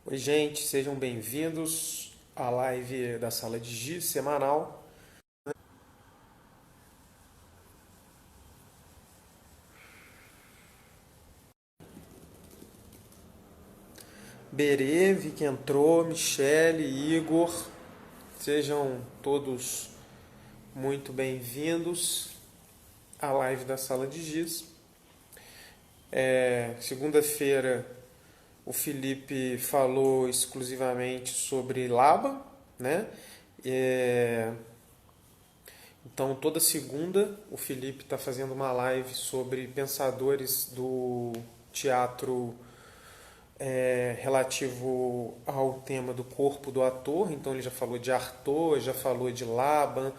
Oi, gente, sejam bem-vindos à live da Sala de Giz semanal. Berê, vi que entrou, Michele, Igor, sejam todos muito bem-vindos à live da Sala de Giz. Segunda-feira, o Felipe falou exclusivamente sobre Laban, né? É, Então, toda segunda, o Felipe está fazendo uma live sobre pensadores do teatro relativo ao tema do corpo do ator. Então, ele já falou de Artaud, já falou de Laban,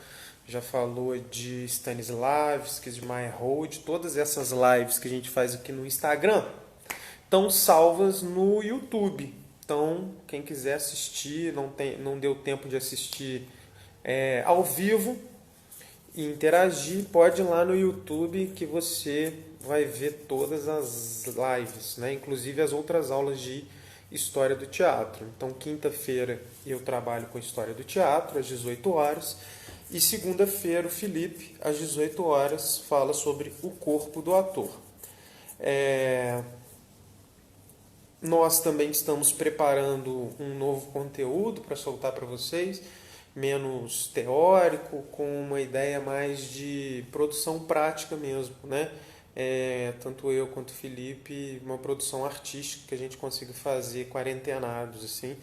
já falou de Stanislavski, de Meyerhold. Todas essas lives que a gente faz aqui no Instagram estão salvas no YouTube. Então, quem quiser assistir, não deu tempo de assistir ao vivo, e interagir, pode ir lá no YouTube que você vai ver todas as lives, né? Inclusive as outras aulas de História do Teatro. Então, quinta-feira eu trabalho com História do Teatro, às 18 horas, e segunda-feira o Felipe, às 18 horas, fala sobre o corpo do ator. É, Nós também estamos preparando um novo conteúdo para soltar para vocês, menos teórico, com uma ideia mais de produção prática mesmo, né? Tanto eu quanto o Felipe, uma produção artística que a gente consiga fazer quarentenados, assim,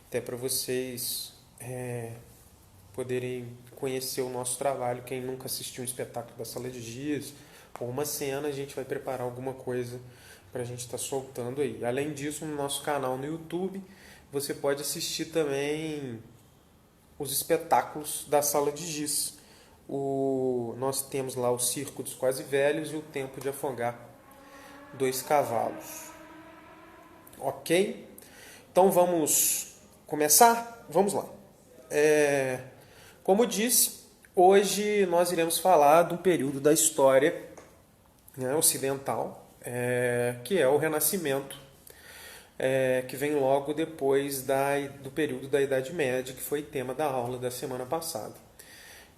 até para vocês poderem conhecer o nosso trabalho. Quem nunca assistiu um espetáculo da Sala de Giz ou uma cena, a gente vai preparar alguma coisa para a gente estar soltando aí. Além disso, no nosso canal no YouTube, você pode assistir também os espetáculos da Sala de Giz. Nós temos lá o Circo dos Quase Velhos e o Tempo de Afogar Dois Cavalos. Ok? Então vamos começar? Vamos lá. Como disse, hoje nós iremos falar de um período da história, né, ocidental, que é o Renascimento, que vem logo depois do período da Idade Média, que foi tema da aula da semana passada.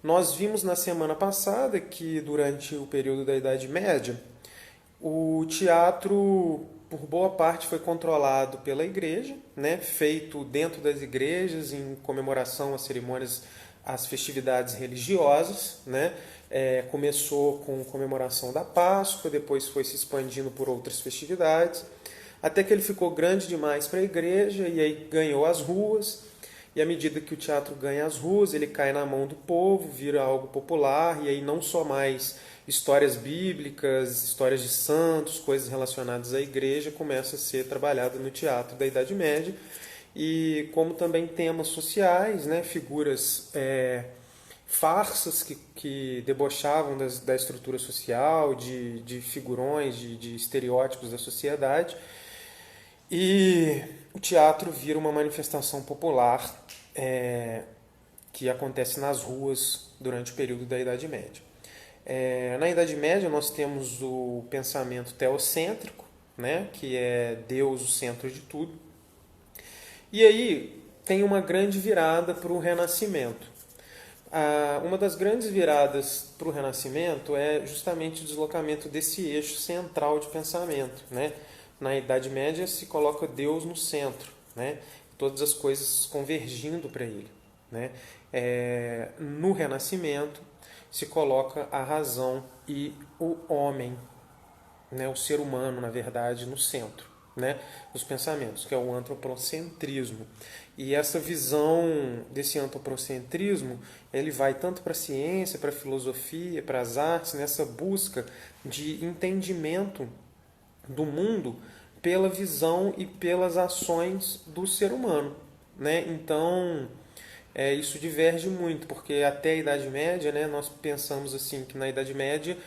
Nós vimos na semana passada que durante o período da Idade Média, o teatro, por boa parte, foi controlado pela igreja, né? Feito dentro das igrejas, em comemoração às cerimônias, às festividades religiosas. Né? Começou com comemoração da Páscoa, depois foi se expandindo por outras festividades, até que ele ficou grande demais para a igreja e aí ganhou as ruas. E à medida que o teatro ganha as ruas, ele cai na mão do povo, vira algo popular, e aí não só mais histórias bíblicas, histórias de santos, coisas relacionadas à igreja, começa a ser trabalhada no teatro da Idade Média, e como também temas sociais, né, figuras, farsas que debochavam da estrutura social, de figurões, de estereótipos da sociedade, e o teatro vira uma manifestação popular que acontece nas ruas durante o período da Idade Média. Na Idade Média nós temos o pensamento teocêntrico, né, que é Deus o centro de tudo. E aí tem uma grande virada para o Renascimento. Uma das grandes viradas para o Renascimento é justamente o deslocamento desse eixo central de pensamento. Né? Na Idade Média se coloca Deus no centro, né? Todas as coisas convergindo para ele. Né? No Renascimento se coloca a razão e o homem, né? O ser humano, na verdade, no centro, né, dos pensamentos, que é o antropocentrismo. E essa visão desse antropocentrismo, ele vai tanto para a ciência, para a filosofia, para as artes, nessa busca de entendimento do mundo pela visão e pelas ações do ser humano. Né? Então, isso diverge muito, porque até a Idade Média, né, nós pensamos assim que na Idade Média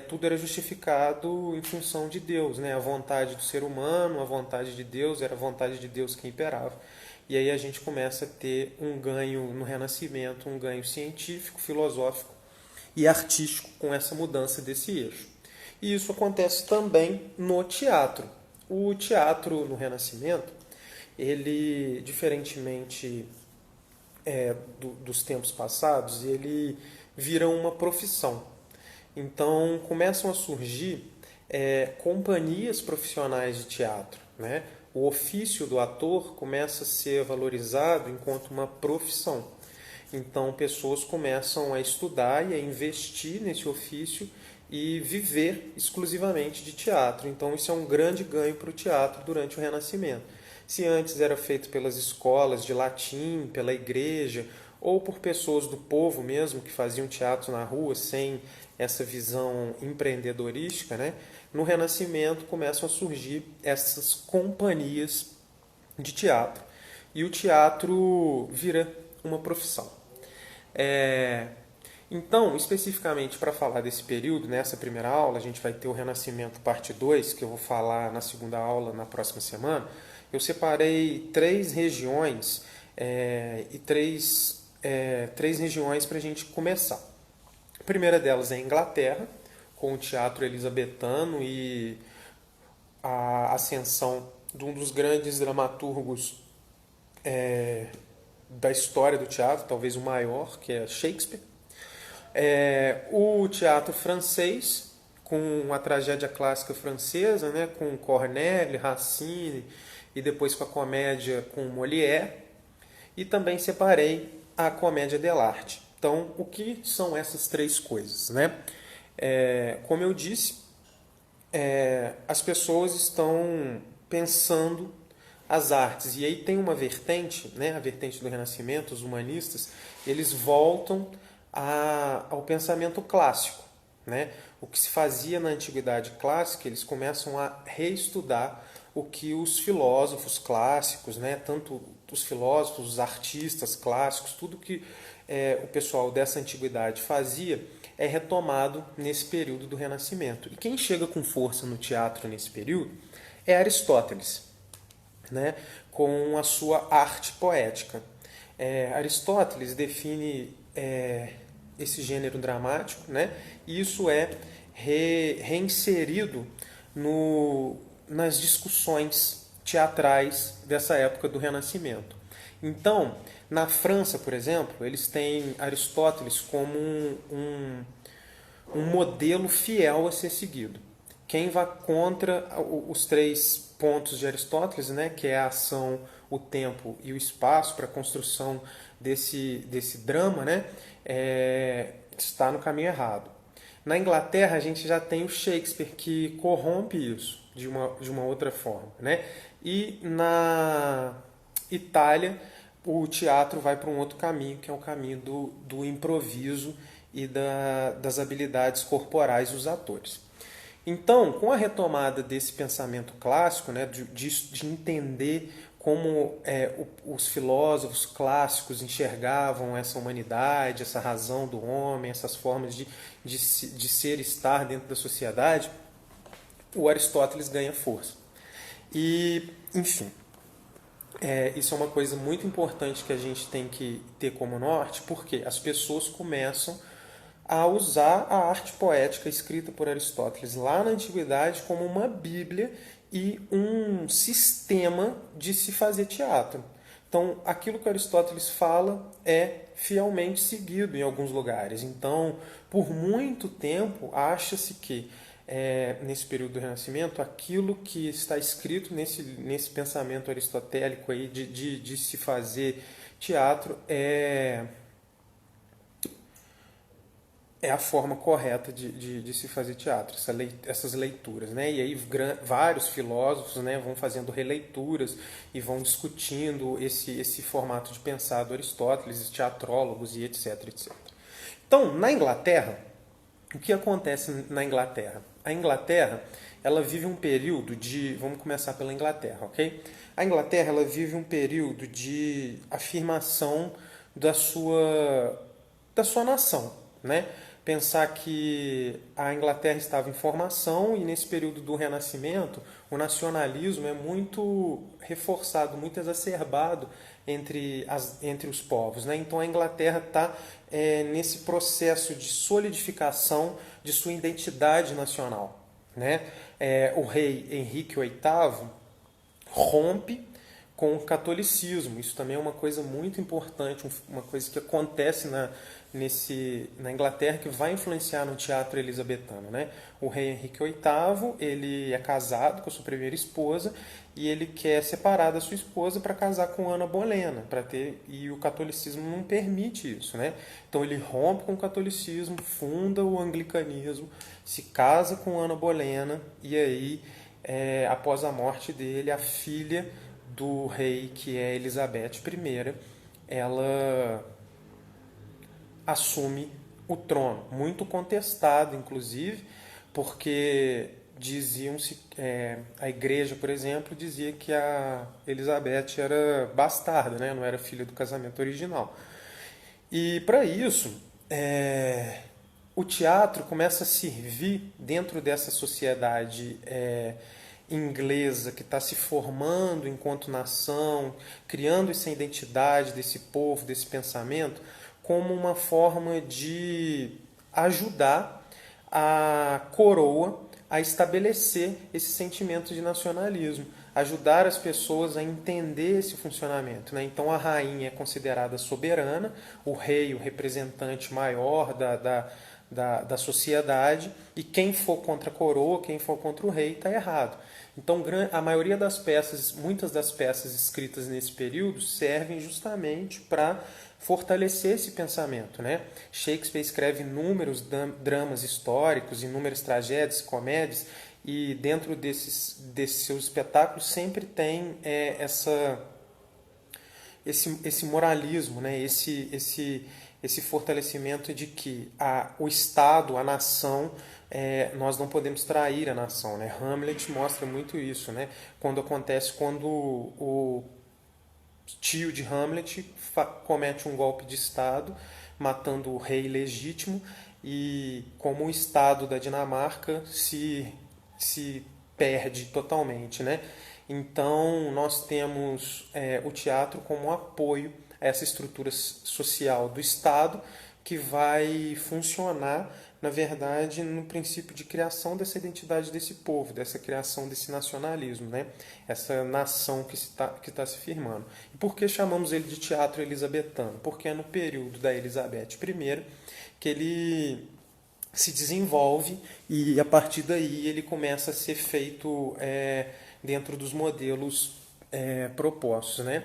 tudo era justificado em função de Deus, né? A vontade do ser humano, a vontade de Deus, era a vontade de Deus que imperava. E aí a gente começa a ter um ganho no Renascimento, um ganho científico, filosófico e artístico com essa mudança desse eixo. E isso acontece também no teatro. O teatro no Renascimento, ele, diferentemente dos tempos passados, ele vira uma profissão. Então começam a surgir companhias profissionais de teatro, né? O ofício do ator começa a ser valorizado enquanto uma profissão. Então pessoas começam a estudar e a investir nesse ofício e viver exclusivamente de teatro. Então isso é um grande ganho para o teatro durante o Renascimento. Se antes era feito pelas escolas de latim, pela igreja, ou por pessoas do povo mesmo que faziam teatro na rua sem essa visão empreendedorística, né? No Renascimento começam a surgir essas companhias de teatro e o teatro vira uma profissão. Então, especificamente para falar desse período, nessa primeira aula, a gente vai ter o Renascimento parte 2, que eu vou falar na segunda aula, na próxima semana. Eu separei três regiões e três regiões para a gente começar. A primeira delas é a Inglaterra, com o teatro elisabetano e a ascensão de um dos grandes dramaturgos da história do teatro, talvez o maior, que é Shakespeare. O teatro francês, com a tragédia clássica francesa, né, com Corneille, Racine e depois com a comédia com Molière. E também separei a comédia dell'arte. Então, o que são essas três coisas, né? Como eu disse, as pessoas estão pensando as artes. E aí tem uma vertente, né? A vertente do Renascimento, os humanistas, eles voltam ao pensamento clássico, né? O que se fazia na Antiguidade Clássica, eles começam a reestudar o que os filósofos clássicos, né? Tanto os filósofos, os artistas clássicos, tudo que o pessoal dessa antiguidade fazia é retomado nesse período do Renascimento. E quem chega com força no teatro nesse período é Aristóteles, né? Com a sua arte poética. Aristóteles define esse gênero dramático, né? E isso é reinserido nas discussões teatrais dessa época do Renascimento. Então, na França, por exemplo, eles têm Aristóteles como um modelo fiel a ser seguido. Quem vai contra os três pontos de Aristóteles, né, que é a ação, o tempo e o espaço para a construção desse drama, né, está no caminho errado. Na Inglaterra, a gente já tem o Shakespeare, que corrompe isso de uma outra forma, né? E na Itália, o teatro vai para um outro caminho, que é o caminho do improviso e das habilidades corporais dos atores. Então, com a retomada desse pensamento clássico, né, de entender como os filósofos clássicos enxergavam essa humanidade, essa razão do homem, essas formas de ser e estar dentro da sociedade, o Aristóteles ganha força. E, enfim, isso é uma coisa muito importante que a gente tem que ter como norte, porque as pessoas começam a usar a arte poética escrita por Aristóteles lá na Antiguidade como uma bíblia e um sistema de se fazer teatro. Então, aquilo que Aristóteles fala é fielmente seguido em alguns lugares. Então, por muito tempo, acha-se que nesse período do Renascimento, aquilo que está escrito nesse pensamento aristotélico aí de se fazer teatro é a forma correta de se fazer teatro, essas leituras, né? E aí vários filósofos, né, vão fazendo releituras e vão discutindo esse formato de pensar do Aristóteles, teatrólogos e etc, etc. Então, na Inglaterra, o que acontece na Inglaterra? A Inglaterra, ela vive um período vamos começar pela Inglaterra, ok? A Inglaterra, ela vive um período de afirmação da sua nação, né? Pensar que a Inglaterra estava em formação e nesse período do Renascimento o nacionalismo é muito reforçado, muito exacerbado entre os povos, né? Então a Inglaterra está nesse processo de solidificação de sua identidade nacional, né? O rei Henrique VIII rompe com o catolicismo. Isso também é uma coisa muito importante, uma coisa que acontece na Inglaterra, que vai influenciar no teatro elisabetano, né? O rei Henrique VIII, ele é casado com a sua primeira esposa e ele quer separar da sua esposa para casar com Ana Bolena, e o catolicismo não permite isso, né? Então ele rompe com o catolicismo, funda o anglicanismo, se casa com Ana Bolena e aí, após a morte dele, a filha do rei, que é Elizabeth I, ela assume o trono, muito contestado, inclusive, porque diziam-se, a igreja, por exemplo, dizia que a Elizabeth era bastarda, né? Não era filha do casamento original. E para isso, o teatro começa a servir dentro dessa sociedade inglesa que está se formando enquanto nação, criando essa identidade desse povo, desse pensamento, como uma forma de ajudar a coroa a estabelecer esse sentimento de nacionalismo, ajudar as pessoas a entender esse funcionamento, né? Então a rainha é considerada soberana, o rei o representante maior da sociedade, e quem for contra a coroa, quem for contra o rei, está errado. Então a maioria das peças, muitas das peças escritas nesse período servem justamente para fortalecer esse pensamento, né? Shakespeare escreve inúmeros dramas históricos, inúmeras tragédias, comédias, e dentro desses seus espetáculos sempre tem esse moralismo, né? esse fortalecimento de que o Estado, a nação, nós não podemos trair a nação, né? Hamlet mostra muito isso, né? Quando o tio de Hamlet comete um golpe de Estado, matando o rei legítimo, e como o Estado da Dinamarca se perde totalmente, né? Então nós temos o teatro como um apoio a essa estrutura social do Estado, que vai funcionar, na verdade, no princípio de criação dessa identidade desse povo, dessa criação desse nacionalismo, né? Essa nação que está se firmando. E por que chamamos ele de teatro elisabetano? Porque é no período da Elizabeth I que ele se desenvolve, e a partir daí ele começa a ser feito dentro dos modelos propostos, né?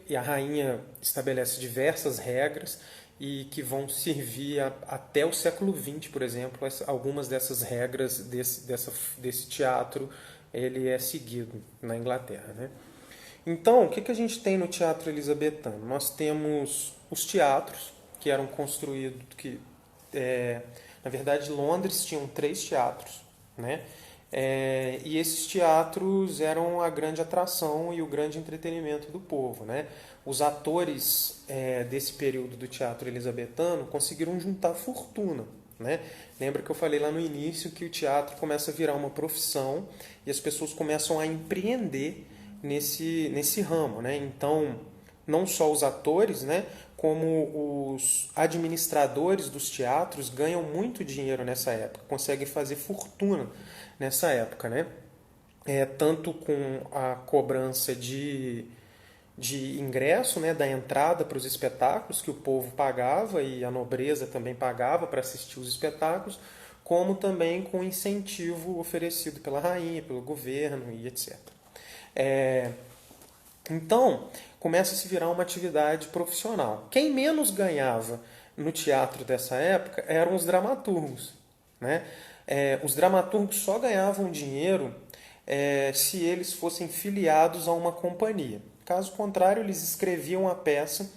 E a rainha estabelece diversas regras e que vão servir até o século XX, por exemplo. Algumas dessas regras desse teatro ele é seguido na Inglaterra, né? Então, o que a gente tem no teatro elisabetano? Nós temos os teatros, que eram construídos, na verdade, Londres tinham 3 teatros, né? E esses teatros eram a grande atração e o grande entretenimento do povo, né? Os atores desse período do teatro elisabetano conseguiram juntar fortuna, né? Lembra que eu falei lá no início que o teatro começa a virar uma profissão e as pessoas começam a empreender nesse ramo, né? Então, não só os atores, né, como os administradores dos teatros ganham muito dinheiro nessa época, conseguem fazer fortuna nessa época, né? Tanto com a cobrança de ingresso, né, da entrada para os espetáculos, que o povo pagava e a nobreza também pagava para assistir os espetáculos, como também com incentivo oferecido pela rainha, pelo governo e etc. Então, começa a se virar uma atividade profissional. Quem menos ganhava no teatro dessa época eram os dramaturgos, né? Os dramaturgos só ganhavam dinheiro se eles fossem filiados a uma companhia. Caso contrário, eles escreviam a peça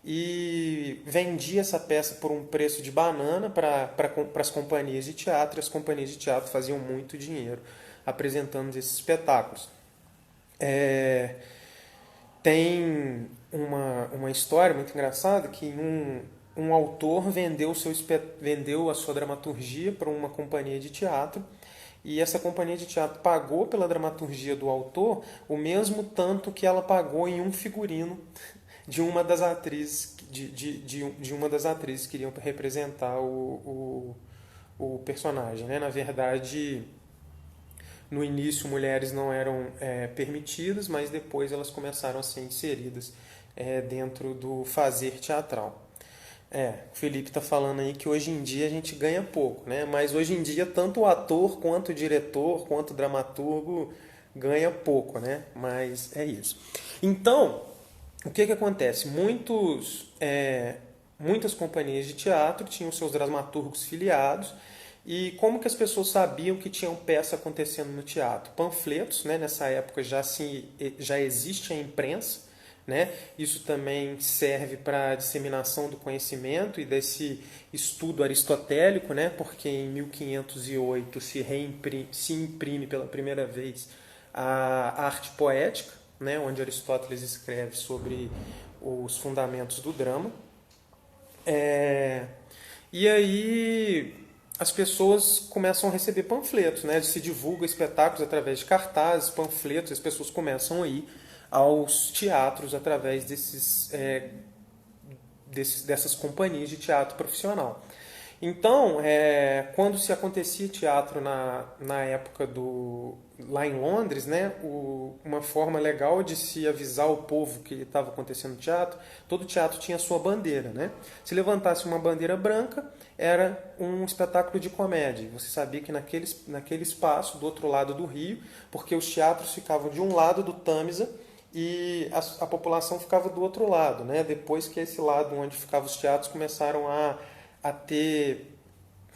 e vendiam essa peça por um preço de banana para as companhias de teatro, e as companhias de teatro faziam muito dinheiro apresentando esses espetáculos. Tem uma história muito engraçada que um autor vendeu a sua dramaturgia para uma companhia de teatro, e essa companhia de teatro pagou pela dramaturgia do autor o mesmo tanto que ela pagou em um figurino de uma das atrizes de uma das atrizes que iriam representar o personagem, né? Na verdade, No início, mulheres não eram permitidas, mas depois elas começaram a ser inseridas dentro do fazer teatral. O Felipe está falando aí que hoje em dia a gente ganha pouco, né? Mas hoje em dia tanto o ator, quanto o diretor, quanto o dramaturgo ganha pouco, né? Mas é isso. Então, o que acontece? Muitas companhias de teatro tinham seus dramaturgos filiados. E como que as pessoas sabiam que tinham peça acontecendo no teatro? Panfletos, né? Nessa época já existe a imprensa, né? Isso também serve para a disseminação do conhecimento e desse estudo aristotélico, né? Porque em 1508 se imprime pela primeira vez a arte poética, né? Onde Aristóteles escreve sobre os fundamentos do drama. E aí as pessoas começam a receber panfletos, né? Se divulga espetáculos através de cartazes, panfletos, as pessoas começam a ir aos teatros através dessas companhias de teatro profissional. Então, quando se acontecia teatro na época lá em Londres, né, uma forma legal de se avisar o povo que estava acontecendo teatro, todo teatro tinha sua bandeira. Né? Se levantasse uma bandeira branca, era um espetáculo de comédia. Você sabia que naquele espaço, do outro lado do rio, porque os teatros ficavam de um lado do Tâmisa e a população ficava do outro lado. Né? Depois que esse lado onde ficavam os teatros começaram a ter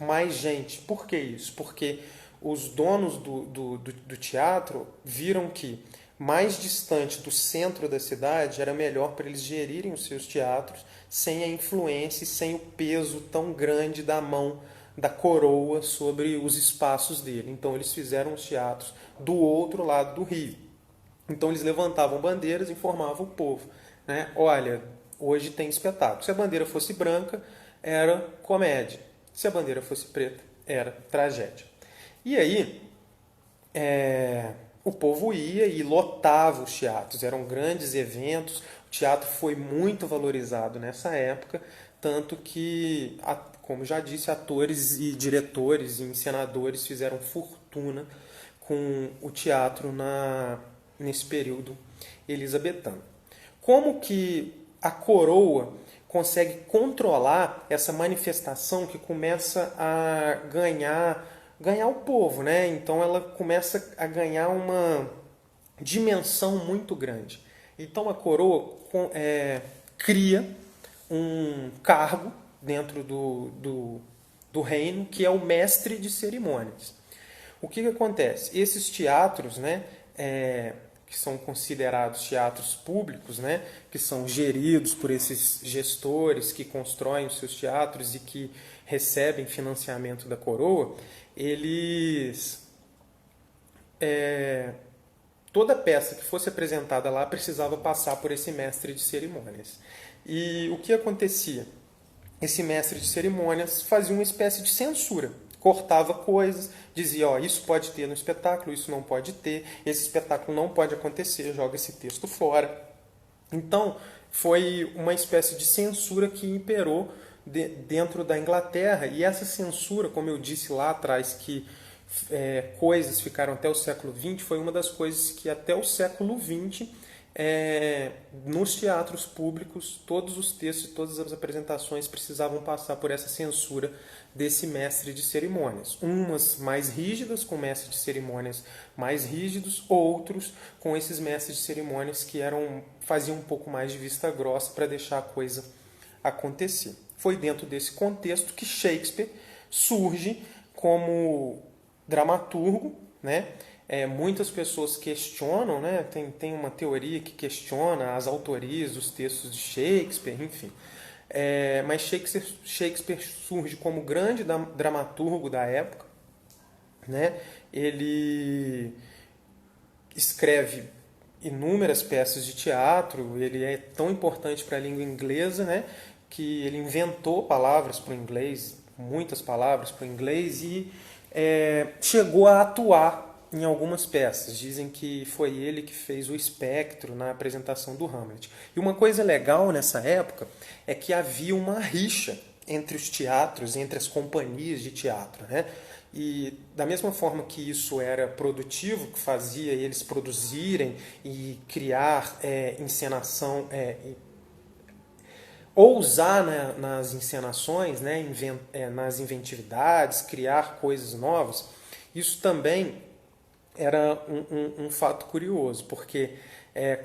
mais gente. Por que isso? Porque os donos do teatro viram que mais distante do centro da cidade era melhor para eles gerirem os seus teatros sem a influência e sem o peso tão grande da mão da coroa sobre os espaços dele. Então eles fizeram os teatros do outro lado do rio. Então eles levantavam bandeiras e informavam o povo. Né? Olha, hoje tem espetáculo. Se a bandeira fosse branca, era comédia. Se a bandeira fosse preta, era tragédia. E aí, o povo ia e lotava os teatros. Eram grandes eventos. O teatro foi muito valorizado nessa época, tanto que, como já disse, atores e diretores e encenadores fizeram fortuna com o teatro nesse período elisabetano. Como que a coroa consegue controlar essa manifestação que começa a ganhar o povo, né? Então ela começa a ganhar uma dimensão muito grande. Então a coroa cria um cargo dentro do reino que é o mestre de cerimônias. O que acontece? Esses teatros, né, que são considerados teatros públicos, né, que são geridos por esses gestores que constroem os seus teatros e que recebem financiamento da coroa, eles toda peça que fosse apresentada lá precisava passar por esse mestre de cerimônias. E o que acontecia? Esse mestre de cerimônias fazia uma espécie de censura. Cortava coisas, dizia, ó, isso pode ter no espetáculo, isso não pode ter, esse espetáculo não pode acontecer, joga esse texto fora. Então, foi uma espécie de censura que imperou dentro da Inglaterra, e essa censura, como eu disse lá atrás, que coisas ficaram até o século XX, foi uma das coisas que até o século XX, nos teatros públicos, todos os textos e todas as apresentações precisavam passar por essa censura desse mestre de cerimônias. Umas mais rígidas, com mestres de cerimônias mais rígidos, outros com esses mestres de cerimônias que faziam um pouco mais de vista grossa para deixar a coisa acontecer. Foi dentro desse contexto que Shakespeare surge como dramaturgo, né? Muitas pessoas questionam, né? Tem uma teoria que questiona as autorias dos textos de Shakespeare, enfim. Mas Shakespeare surge como grande dramaturgo da época, né? Ele escreve inúmeras peças de teatro, ele é tão importante para a língua inglesa, né? Que ele inventou palavras para o inglês, muitas palavras para o inglês, e chegou a atuar em algumas peças. Dizem que foi ele que fez o espectro na apresentação do Hamlet. E uma coisa legal nessa época é que havia uma rixa entre os teatros, entre as companhias de teatro, né? E da mesma forma que isso era produtivo, que fazia eles produzirem e criar encenação, ousar, né, nas encenações, né, nas inventividades, criar coisas novas, isso também era um fato curioso, porque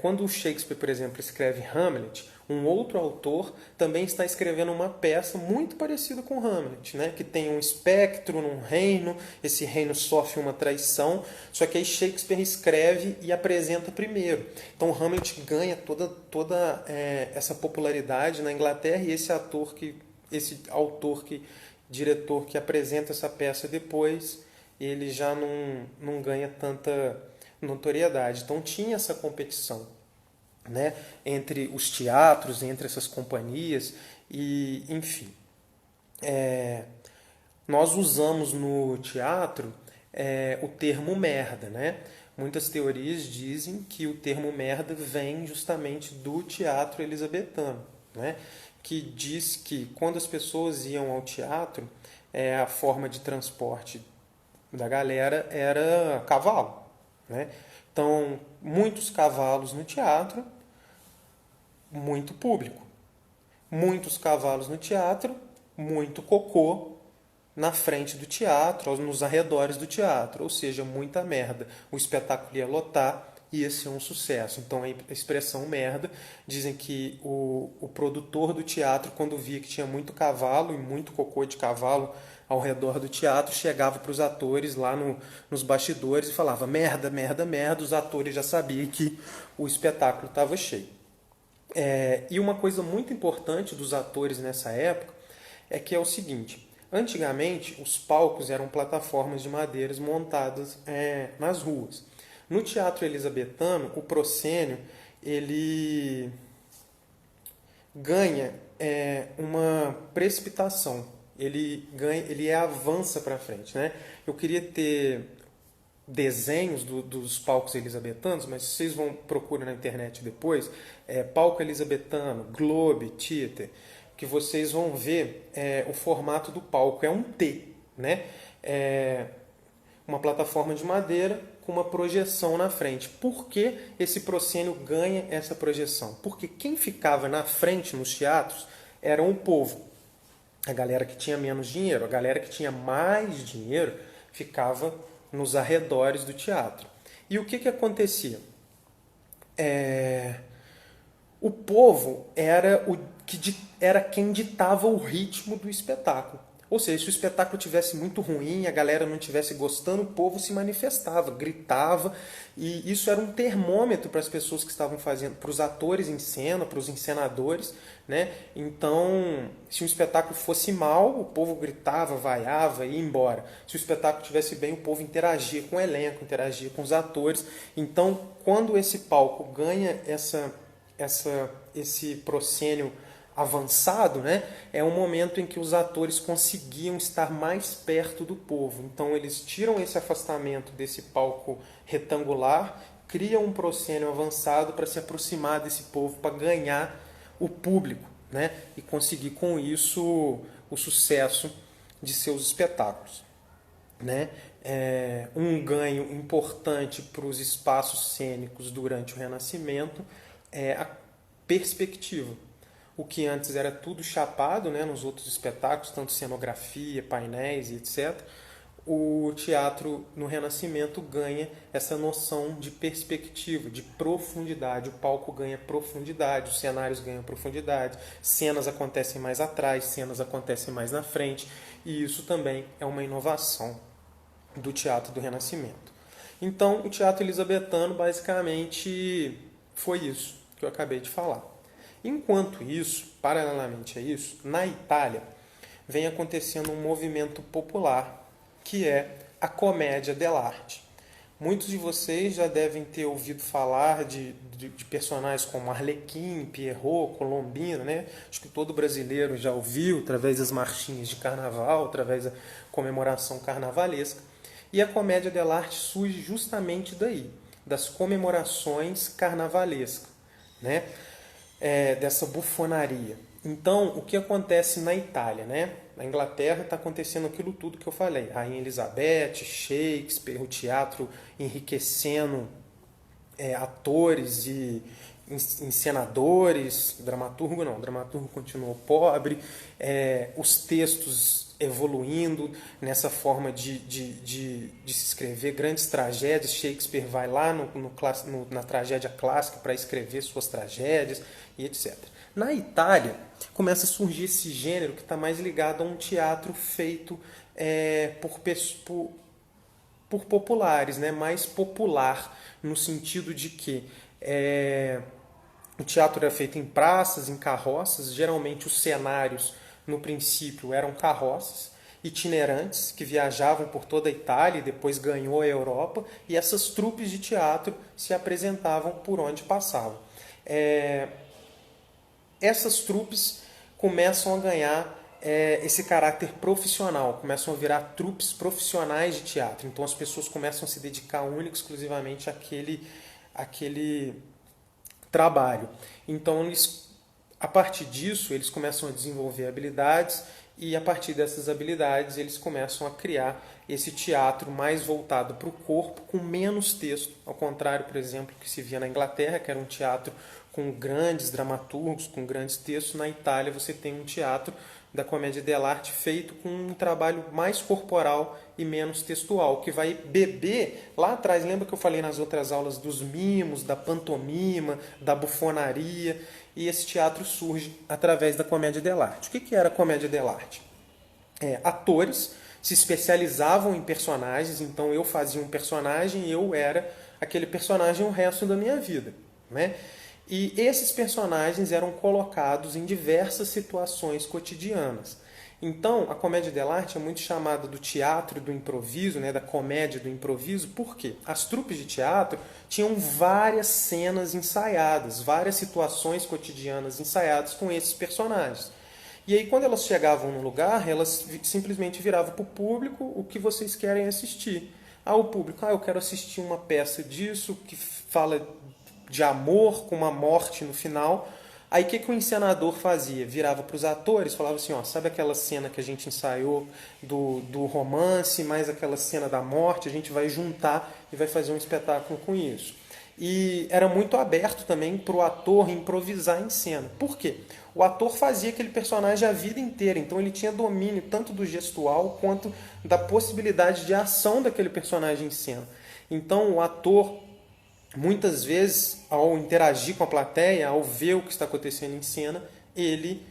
quando o Shakespeare, por exemplo, escreve Hamlet, um outro autor também está escrevendo uma peça muito parecida com Hamlet, né? Que tem um espectro num reino, esse reino sofre uma traição, só que aí Shakespeare escreve e apresenta primeiro. Então Hamlet ganha toda essa popularidade na Inglaterra, e esse diretor que apresenta essa peça depois, ele já não ganha tanta notoriedade. Então tinha essa competição, né, entre os teatros, entre essas companhias, e enfim. Nós usamos no teatro o termo merda, né? Muitas teorias dizem que o termo merda vem justamente do teatro elisabetano, né? Que diz que quando as pessoas iam ao teatro, a forma de transporte da galera era cavalo, né? Então, muitos cavalos no teatro, muito público. Muitos cavalos no teatro, muito cocô na frente do teatro, nos arredores do teatro, ou seja, muita merda. O espetáculo ia lotar e ia ser um sucesso. Então a expressão merda, dizem que o produtor do teatro, quando via que tinha muito cavalo e muito cocô de cavalo ao redor do teatro, chegava para os atores lá nos bastidores e falava merda, merda, merda. Os atores já sabiam que o espetáculo estava cheio. E uma coisa muito importante dos atores nessa época é o seguinte: antigamente os palcos eram plataformas de madeiras montadas nas ruas. No teatro elisabetano, o proscênio ele ganha uma precipitação, ele avança para frente, né? Eu queria ter desenhos dos palcos elisabetanos, mas vocês vão procurar na internet depois, palco elisabetano, Globe, Theater, que vocês vão ver o formato do palco. É um T, né? Uma plataforma de madeira com uma projeção na frente. Por que esse proscênio ganha essa projeção? Porque quem ficava na frente nos teatros era o povo. A galera que tinha menos dinheiro. A galera que tinha mais dinheiro ficava nos arredores do teatro. E o que acontecia? O povo era quem ditava o ritmo do espetáculo. Ou seja, se o espetáculo tivesse muito ruim, a galera não estivesse gostando, o povo se manifestava, gritava, e isso era um termômetro para as pessoas que estavam fazendo, para os atores em cena, para os encenadores, né? Então, se o espetáculo fosse mal, o povo gritava, vaiava e ia embora. Se o espetáculo estivesse bem, o povo interagia com o elenco, interagia com os atores. Então, quando esse palco ganha esse proscênio avançado, né, é um momento em que os atores conseguiam estar mais perto do povo. Então eles tiram esse afastamento desse palco retangular, criam um proscênio avançado para se aproximar desse povo, para ganhar o público, né, e conseguir com isso o sucesso de seus espetáculos, né? Um ganho importante para os espaços cênicos durante o Renascimento é a perspectiva. O que antes era tudo chapado, né, nos outros espetáculos, tanto cenografia, painéis e etc., o teatro no Renascimento ganha essa noção de perspectiva, de profundidade. O palco ganha profundidade, os cenários ganham profundidade, cenas acontecem mais atrás, cenas acontecem mais na frente, e isso também é uma inovação do teatro do Renascimento. Então, o teatro elisabetano basicamente foi isso que eu acabei de falar. Enquanto isso, paralelamente a isso, na Itália vem acontecendo um movimento popular que é a comédia dell'arte. Muitos de vocês já devem ter ouvido falar de personagens como Arlequim, Pierrot, Colombina, né? Acho que todo brasileiro já ouviu através das marchinhas de carnaval, através da comemoração carnavalesca. E a comédia dell'arte surge justamente daí, das comemorações carnavalescas, né? Dessa bufonaria. Então, o que acontece na Itália, né? Na Inglaterra está acontecendo aquilo tudo que eu falei. Rainha Elizabeth, Shakespeare, o teatro enriquecendo atores e encenadores, dramaturgo não, o dramaturgo continuou pobre, os textos evoluindo nessa forma de se escrever grandes tragédias. Shakespeare vai lá na tragédia clássica para escrever suas tragédias e etc. Na Itália, começa a surgir esse gênero que está mais ligado a um teatro feito por populares, né? Mais popular, no sentido de que o teatro era feito em praças, em carroças. Geralmente os cenários, no princípio, eram carroças itinerantes que viajavam por toda a Itália e depois ganhou a Europa, e essas trupes de teatro se apresentavam por onde passavam. Essas trupes começam a ganhar esse caráter profissional, começam a virar trupes profissionais de teatro. Então as pessoas começam a se dedicar única e exclusivamente àquele trabalho. Então, a partir disso, eles começam a desenvolver habilidades, e a partir dessas habilidades eles começam a criar esse teatro mais voltado para o corpo, com menos texto, ao contrário, por exemplo, que se via na Inglaterra, que era um teatro com grandes dramaturgos, com grandes textos. Na Itália você tem um teatro da comédia dell'arte feito com um trabalho mais corporal e menos textual, que vai beber lá atrás. Lembra que eu falei nas outras aulas dos mimos, da pantomima, da bufonaria? E esse teatro surge através da comédia dell'arte. O que era a comédia dell'arte? Atores se especializavam em personagens. Então eu fazia um personagem e eu era aquele personagem o resto da minha vida, né? E esses personagens eram colocados em diversas situações cotidianas. Então, a comédia dell'arte é muito chamada do teatro do improviso, né, da comédia do improviso. Por quê? As trupes de teatro tinham várias cenas ensaiadas, várias situações cotidianas ensaiadas com esses personagens. E aí, quando elas chegavam no lugar, elas simplesmente viravam para o público: o que vocês querem assistir? O público: eu quero assistir uma peça disso, que fala de amor com uma morte no final. Aí o que o encenador fazia? Virava para os atores, falava assim: sabe aquela cena que a gente ensaiou do romance, mais aquela cena da morte? A gente vai juntar e vai fazer um espetáculo com isso. E era muito aberto também para o ator improvisar em cena. Por quê? O ator fazia aquele personagem a vida inteira, então ele tinha domínio tanto do gestual quanto da possibilidade de ação daquele personagem em cena. Então o ator, muitas vezes, ao interagir com a plateia, ao ver o que está acontecendo em cena, ele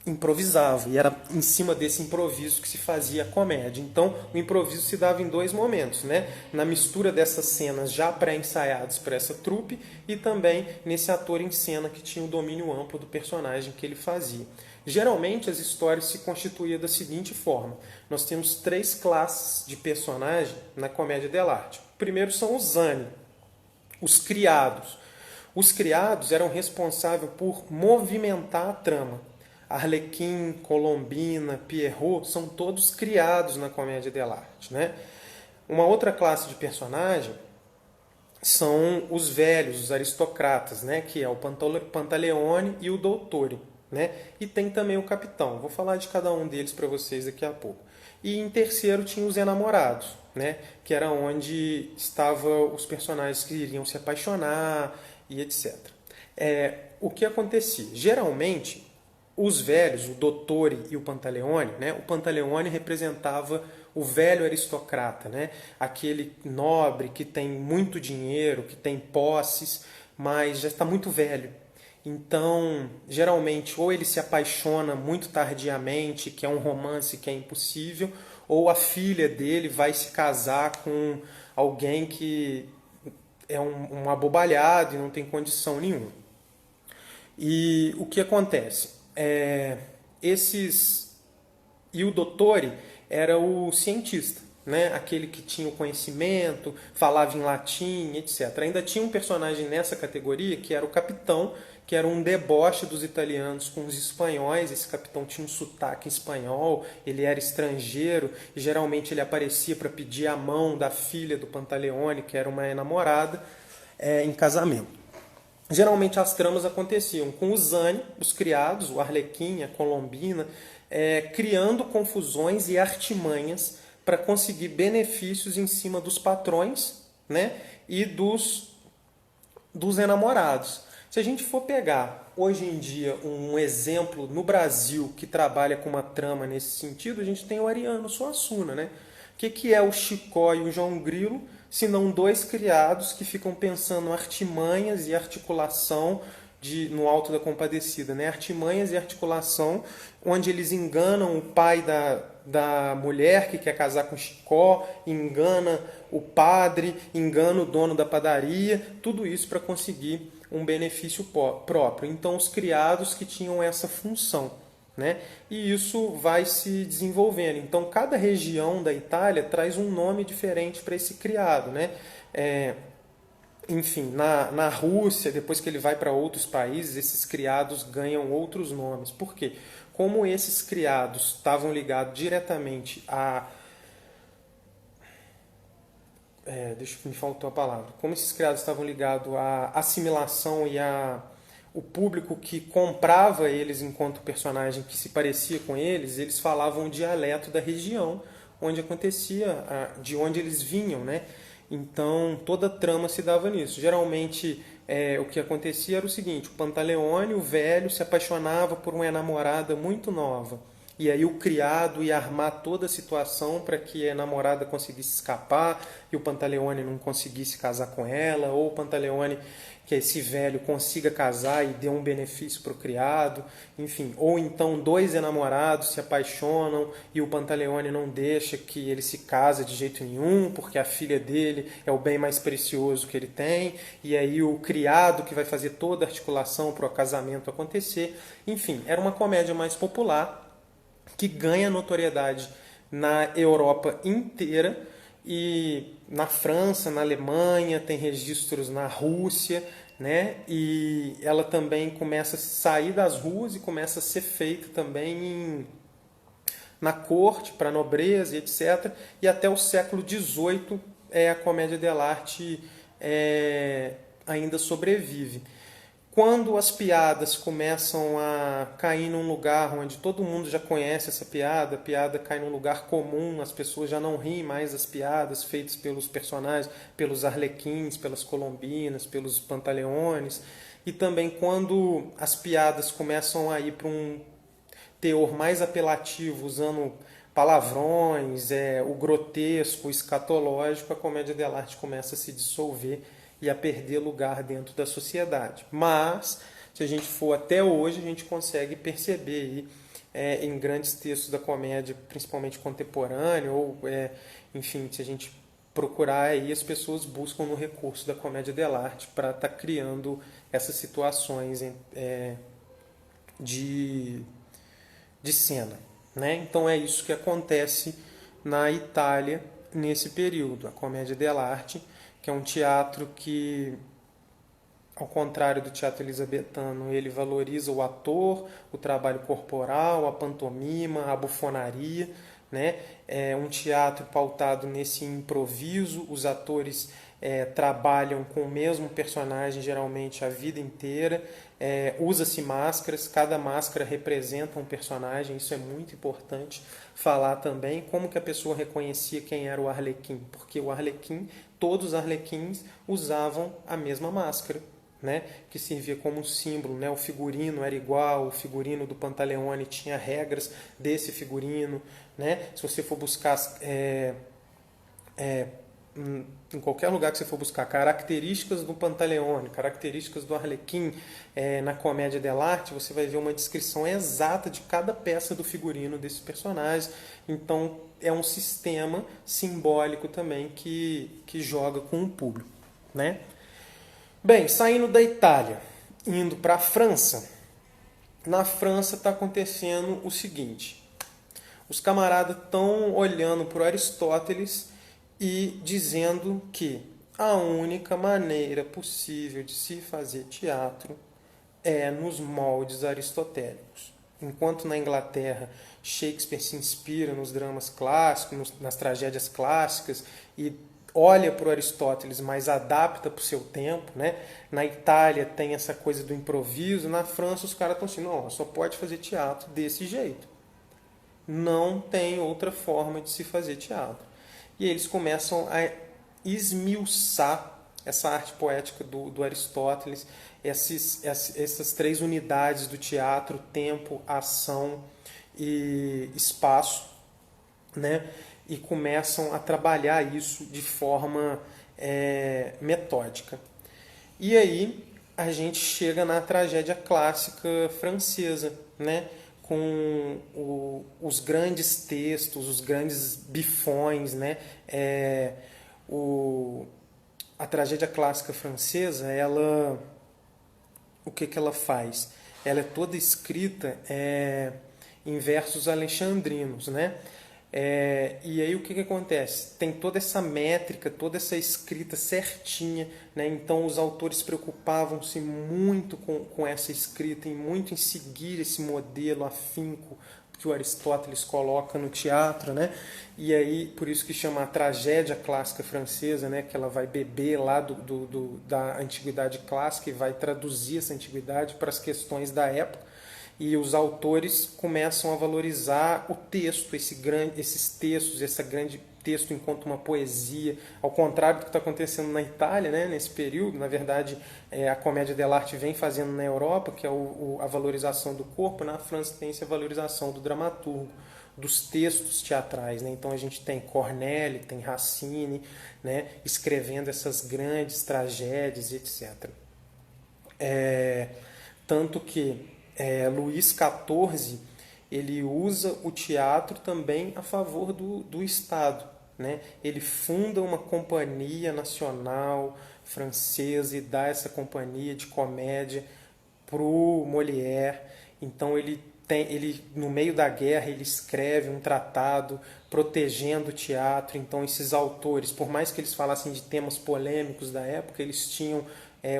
improvisava. E era em cima desse improviso que se fazia a comédia. Então, o improviso se dava em dois momentos, né? Na mistura dessas cenas já pré-ensaiadas para essa trupe, e também nesse ator em cena que tinha o domínio amplo do personagem que ele fazia. Geralmente, as histórias se constituíam da seguinte forma: nós temos 3 classes de personagem na comédia dell'arte. O primeiro são os zani, os criados. Os criados eram responsáveis por movimentar a trama. Arlequim, Colombina, Pierrot são todos criados na comédia dell'arte, né? Uma outra classe de personagem são os velhos, os aristocratas, né? Que é o Pantaleone e o Dottore, né? E tem também o capitão. Vou falar de cada um deles para vocês daqui a pouco. E em terceiro tinha os enamorados, né? Que era onde estavam os personagens que iriam se apaixonar e etc. O que acontecia? Geralmente, os velhos, o Dottore e o Pantaleone, né? O Pantaleone representava o velho aristocrata, né? Aquele nobre que tem muito dinheiro, que tem posses, mas já está muito velho. Então, geralmente, ou ele se apaixona muito tardiamente, que é um romance que é impossível, ou a filha dele vai se casar com alguém que é um abobalhado e não tem condição nenhuma. E o que acontece? E o Dottore era o cientista, né? Aquele que tinha o conhecimento, falava em latim, etc. Ainda tinha um personagem nessa categoria que era o capitão, que era um deboche dos italianos com os espanhóis. Esse capitão tinha um sotaque espanhol, ele era estrangeiro, e geralmente ele aparecia para pedir a mão da filha do Pantaleone, que era uma namorada, em casamento. geralmente as tramas aconteciam com o Zane, os criados, o Arlequim, a Colombina, criando confusões e artimanhas para conseguir benefícios em cima dos patrões, né, e dos enamorados. Se a gente for pegar hoje em dia um exemplo no Brasil que trabalha com uma trama nesse sentido, a gente tem o Ariano Suassuna, né? O que é o Chicó e o João Grilo, se não dois criados que ficam pensando artimanhas e articulação no Alto da Compadecida, né? Artimanhas e articulação, onde eles enganam o pai da mulher que quer casar com Chicó, engana o padre, engana o dono da padaria, tudo isso para conseguir um benefício próprio. Então, os criados que tinham essa função, né? E isso vai se desenvolvendo. Então, cada região da Itália traz um nome diferente para esse criado, né? Enfim, na Rússia, depois que ele vai para outros países, esses criados ganham outros nomes. Por quê? Como esses criados estavam ligados diretamente a... deixa eu me faltou a palavra. Como esses criados estavam ligados à assimilação e o público que comprava eles enquanto personagem que se parecia com eles falavam o dialeto da região onde acontecia, de onde eles vinham, né? Então, toda a trama se dava nisso. Geralmente, o que acontecia era o seguinte: o Pantaleone, o velho, se apaixonava por uma namorada muito nova. E aí o criado ia armar toda a situação para que a namorada conseguisse escapar e o Pantaleone não conseguisse casar com ela, ou o Pantaleone, que esse velho, consiga casar e dê um benefício para o criado, enfim. Ou então dois enamorados se apaixonam e o Pantaleone não deixa que ele se casa de jeito nenhum, porque a filha dele é o bem mais precioso que ele tem, e aí o criado que vai fazer toda a articulação para o casamento acontecer. Enfim, era uma comédia mais popular, que ganha notoriedade na Europa inteira, e na França, na Alemanha, tem registros na Rússia, né? E ela também começa a sair das ruas e começa a ser feita também na corte, para a nobreza e etc. E até o século XVIII a comédia dell'arte ainda sobrevive. Quando as piadas começam a cair num lugar onde todo mundo já conhece essa piada, a piada cai num lugar comum, as pessoas já não riem mais das piadas feitas pelos personagens, pelos arlequins, pelas colombinas, pelos pantaleones, e também quando as piadas começam a ir para um teor mais apelativo, usando palavrões, o grotesco, o escatológico, a comédia dell'arte começa a se dissolver e a perder lugar dentro da sociedade. Mas, se a gente for até hoje, a gente consegue perceber aí, em grandes textos da comédia, principalmente contemporânea, ou, enfim, se a gente procurar aí, as pessoas buscam no recurso da comédia dell'arte para estar criando essas situações de cena, né? Então é isso que acontece na Itália nesse período. A comédia dell'arte, que é um teatro que, ao contrário do teatro elisabetano, ele valoriza o ator, o trabalho corporal, a pantomima, a bufonaria, né? É um teatro pautado nesse improviso, os atores trabalham com o mesmo personagem geralmente a vida inteira, usa-se máscaras, cada máscara representa um personagem, isso é muito importante falar também, como que a pessoa reconhecia quem era o Arlequim, porque o Arlequim, todos os Arlequins usavam a mesma máscara, né, que servia como um símbolo, né? O figurino era igual, o figurino do Pantaleone tinha regras desse figurino, né? Se você for buscar em qualquer lugar que você for buscar características do Pantaleone, características do Arlequim na comédia dell'arte, você vai ver uma descrição exata de cada peça do figurino desses personagens. Então é um sistema simbólico também que joga com o público, né? Bem, saindo da Itália, indo para a França, na França está acontecendo o seguinte: os camaradas estão olhando para o Aristóteles e dizendo que a única maneira possível de se fazer teatro é nos moldes aristotélicos. Enquanto na Inglaterra Shakespeare se inspira nos dramas clássicos, nas tragédias clássicas, e olha para o Aristóteles, mas adapta para o seu tempo, né? Na Itália tem essa coisa do improviso, na França os caras estão assim, não, só pode fazer teatro desse jeito. Não tem outra forma de se fazer teatro. E aí eles começam a esmiuçar essa arte poética do Aristóteles, essas três unidades do teatro, tempo, ação e espaço, né? E começam a trabalhar isso de forma metódica. E aí a gente chega na tragédia clássica francesa, né? Com os grandes textos, os grandes bifões, né? A tragédia clássica francesa, o que ela faz? Ela é toda escrita em versos alexandrinos, né? E aí o que acontece? Tem toda essa métrica, toda essa escrita certinha, né? Então os autores preocupavam-se muito com essa escrita, muito em seguir esse modelo afinco que o Aristóteles coloca no teatro, né? E aí por isso que chama a tragédia clássica francesa, né? Que ela vai beber lá da antiguidade clássica e vai traduzir essa antiguidade para as questões da época. E os autores começam a valorizar o texto, esses textos, esse grande texto enquanto uma poesia, ao contrário do que está acontecendo na Itália, né, nesse período. Na verdade, a comédia dell'arte vem fazendo na Europa, que é a valorização do corpo. Na França tem-se a valorização do dramaturgo, dos textos teatrais, né? Então a gente tem Corneille, tem Racine, né, escrevendo essas grandes tragédias, etc. Tanto que Luís XIV ele usa o teatro também a favor do Estado, né? Ele funda uma companhia nacional francesa e dá essa companhia de comédia para o Molière. Então ele no meio da guerra ele escreve um tratado protegendo o teatro. Então esses autores, por mais que eles falassem de temas polêmicos da época, eles tinham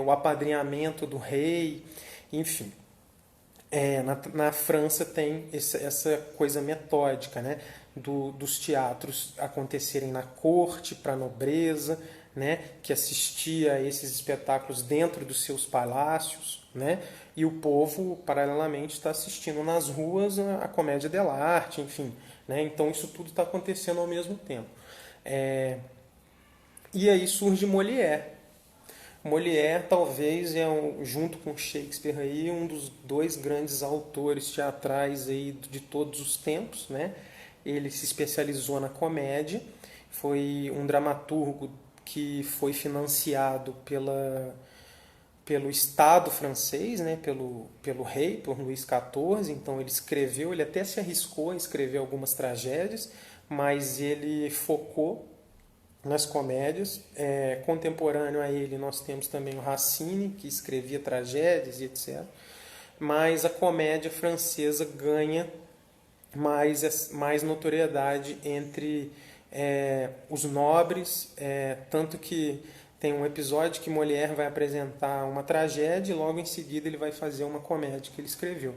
o apadrinhamento do rei, enfim. Na França tem essa coisa metódica, né? Dos teatros acontecerem na corte, para a nobreza, né? Que assistia a esses espetáculos dentro dos seus palácios, né? E o povo, paralelamente, está assistindo nas ruas a comédia dell'arte, enfim. Né? Então isso tudo está acontecendo ao mesmo tempo. E aí surge Molière. Molière talvez junto com Shakespeare aí, um dos dois grandes autores teatrais aí de todos os tempos, né? Ele se especializou na comédia, foi um dramaturgo que foi financiado pelo Estado francês, né? pelo rei, por Luís XIV. Então ele escreveu, ele até se arriscou a escrever algumas tragédias, mas ele focou nas comédias. Contemporâneo a ele nós temos também o Racine, que escrevia tragédias e etc. Mas a comédia francesa ganha mais notoriedade entre os nobres, tanto que tem um episódio que Molière vai apresentar uma tragédia e logo em seguida ele vai fazer uma comédia que ele escreveu.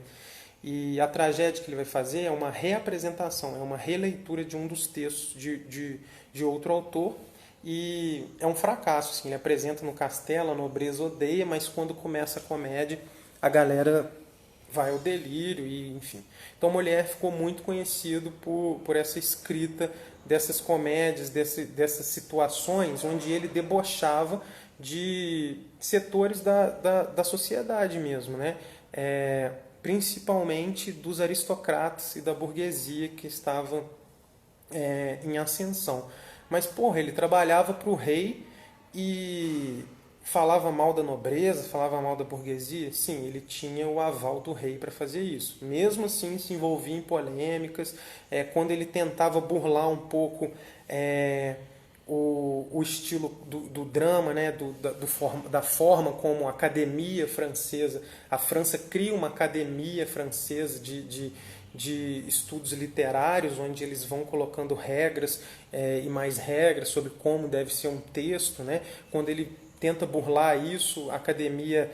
E a tragédia que ele vai fazer é uma reapresentação, é uma releitura de um dos textos de outro autor, e é um fracasso. Assim, ele apresenta no castelo, a nobreza odeia, mas quando começa a comédia, a galera vai ao delírio, e enfim. Então Molière ficou muito conhecido por essa escrita dessas comédias, dessas situações onde ele debochava de setores da sociedade mesmo, né? Principalmente dos aristocratas e da burguesia que estavam em ascensão. Mas, porra, ele trabalhava para o rei e falava mal da nobreza, falava mal da burguesia. Sim, ele tinha o aval do rei para fazer isso. Mesmo assim, se envolvia em polêmicas. Quando ele tentava burlar um pouco o estilo do drama, né? da forma como a academia francesa, a França cria uma academia francesa de estudos literários, onde eles vão colocando regras e mais regras sobre como deve ser um texto, né? Quando ele tenta burlar isso, a academia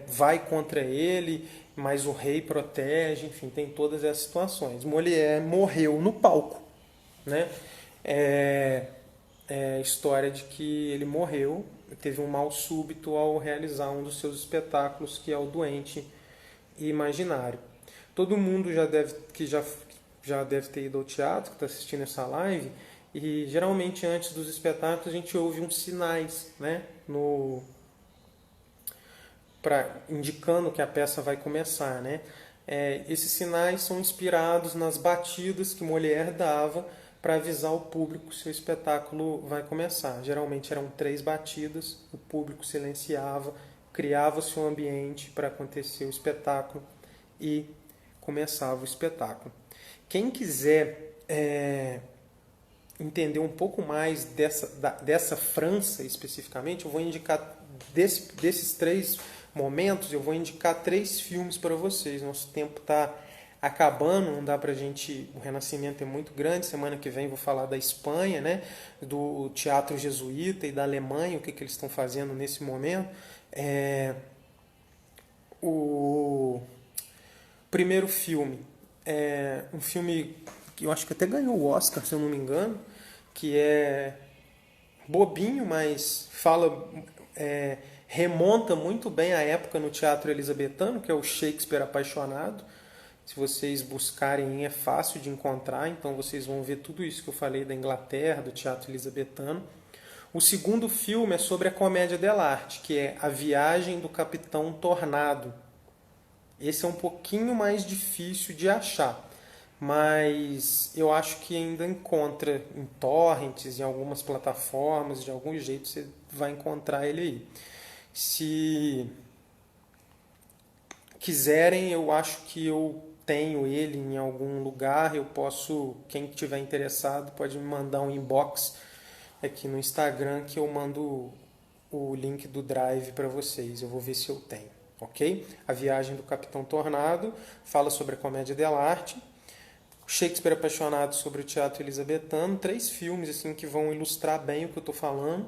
vai contra ele, mas o rei protege, enfim, tem todas essas situações. Molière morreu no palco, né? a história de que ele morreu, teve um mal súbito ao realizar um dos seus espetáculos, que é o Doente Imaginário. Todo mundo já deve ter ido ao teatro, que está assistindo essa live, e geralmente antes dos espetáculos a gente ouve uns sinais, né, indicando que a peça vai começar, né? Esses sinais são inspirados nas batidas que Molière dava para avisar o público se o espetáculo vai começar. Geralmente eram 3 batidas, o público silenciava, criava-se um ambiente para acontecer o espetáculo e começava o espetáculo. Quem quiser entender um pouco mais dessa França especificamente, eu vou indicar desses 3 momentos, eu vou indicar 3 filmes para vocês. Nosso tempo está acabando, não dá pra gente... O Renascimento é muito grande. Semana que vem vou falar da Espanha, né? Do teatro jesuíta e da Alemanha, o que eles estão fazendo nesse momento. O primeiro filme é um filme que eu acho que até ganhou o Oscar, se eu não me engano, que é bobinho, mas remonta muito bem à época no teatro elisabetano, que é o Shakespeare Apaixonado. Se vocês buscarem, é fácil de encontrar, então vocês vão ver tudo isso que eu falei da Inglaterra, do teatro elisabetano. O segundo filme é sobre a comédia dell'arte, que é A Viagem do Capitão Tornado. Esse é um pouquinho mais difícil de achar, mas eu acho que ainda encontra em torrents, em algumas plataformas, de algum jeito você vai encontrar ele aí. Se quiserem, eu acho que eu tenho ele em algum lugar, eu posso, quem tiver interessado pode me mandar um inbox aqui no Instagram que eu mando o link do Drive para vocês, eu vou ver se eu tenho, ok? A Viagem do Capitão Tornado fala sobre a comédia dell'arte. Shakespeare Apaixonado sobre o teatro elisabetano, 3 filmes assim que vão ilustrar bem o que eu estou falando.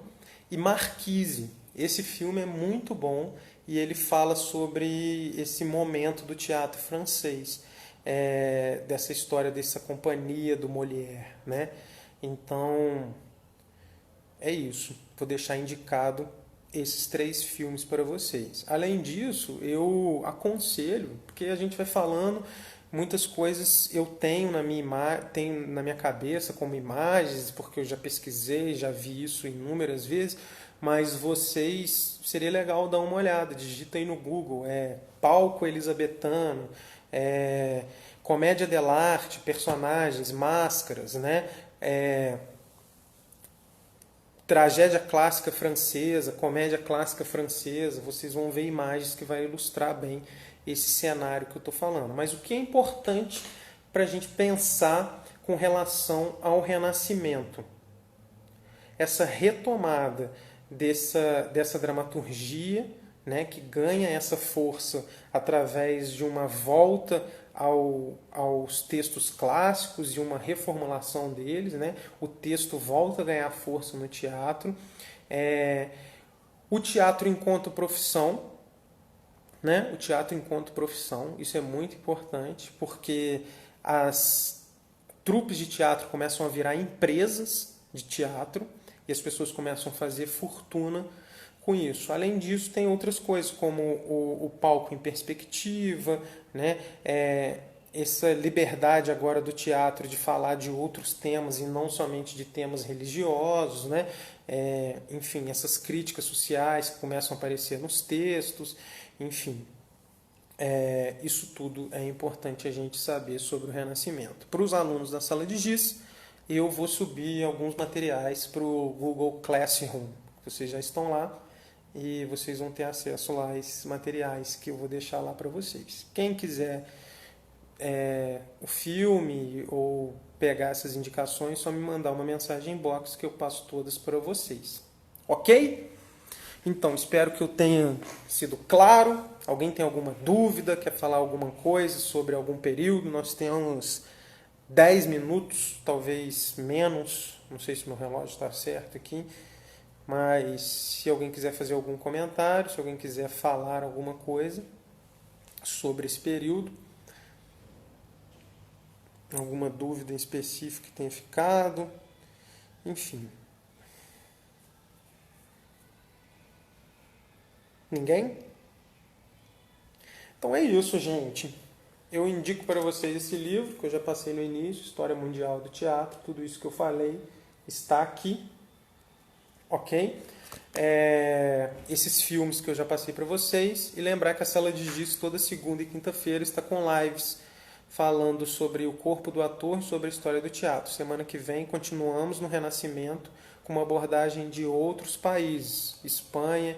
E Marquise, esse filme é muito bom e ele fala sobre esse momento do teatro francês, dessa história dessa companhia do Molière, né? Então, é isso. Vou deixar indicado esses 3 filmes para vocês. Além disso, eu aconselho, porque a gente vai falando, muitas coisas eu tenho tenho na minha cabeça como imagens, porque eu já pesquisei, já vi isso inúmeras vezes, mas vocês, seria legal dar uma olhada, digita aí no Google, palco elisabetano, comédia dell'arte, personagens, máscaras, né? Tragédia clássica francesa, comédia clássica francesa, vocês vão ver imagens que vai ilustrar bem esse cenário que eu estou falando. Mas o que é importante para a gente pensar com relação ao Renascimento? Essa retomada dessa dramaturgia, né, que ganha essa força através de uma volta aos textos clássicos e uma reformulação deles, né? O texto volta a ganhar força no teatro. O teatro enquanto profissão, né? O teatro enquanto profissão, isso é muito importante, porque as trupes de teatro começam a virar empresas de teatro e as pessoas começam a fazer fortuna com isso. Além disso, tem outras coisas, como o palco em perspectiva, né? Essa liberdade agora do teatro de falar de outros temas e não somente de temas religiosos, né? Enfim, essas críticas sociais que começam a aparecer nos textos, enfim. Isso tudo é importante a gente saber sobre o Renascimento. Para os alunos da sala de giz, eu vou subir alguns materiais para o Google Classroom. Vocês já estão lá e vocês vão ter acesso lá a esses materiais que eu vou deixar lá para vocês. Quem quiser o filme ou pegar essas indicações, só me mandar uma mensagem inbox que eu passo todas para vocês. Ok? Então, espero que eu tenha sido claro. Alguém tem alguma dúvida, quer falar alguma coisa sobre algum período? Nós temos 10 minutos, talvez menos. Não sei se meu relógio está certo aqui. Mas se alguém quiser fazer algum comentário, se alguém quiser falar alguma coisa sobre esse período, alguma dúvida em específico que tenha ficado, enfim. Ninguém? Então é isso, gente. Eu indico para vocês esse livro que eu já passei no início, História Mundial do Teatro. Tudo isso que eu falei está aqui, ok? Esses filmes que eu já passei para vocês. E lembrar que a Sala de Giz toda segunda e quinta-feira está com lives falando sobre o corpo do ator e sobre a história do teatro. Semana que vem continuamos no Renascimento com uma abordagem de outros países. Espanha,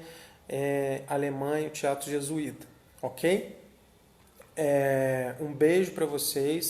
Alemanha, o teatro jesuíta. Ok? Um beijo para vocês.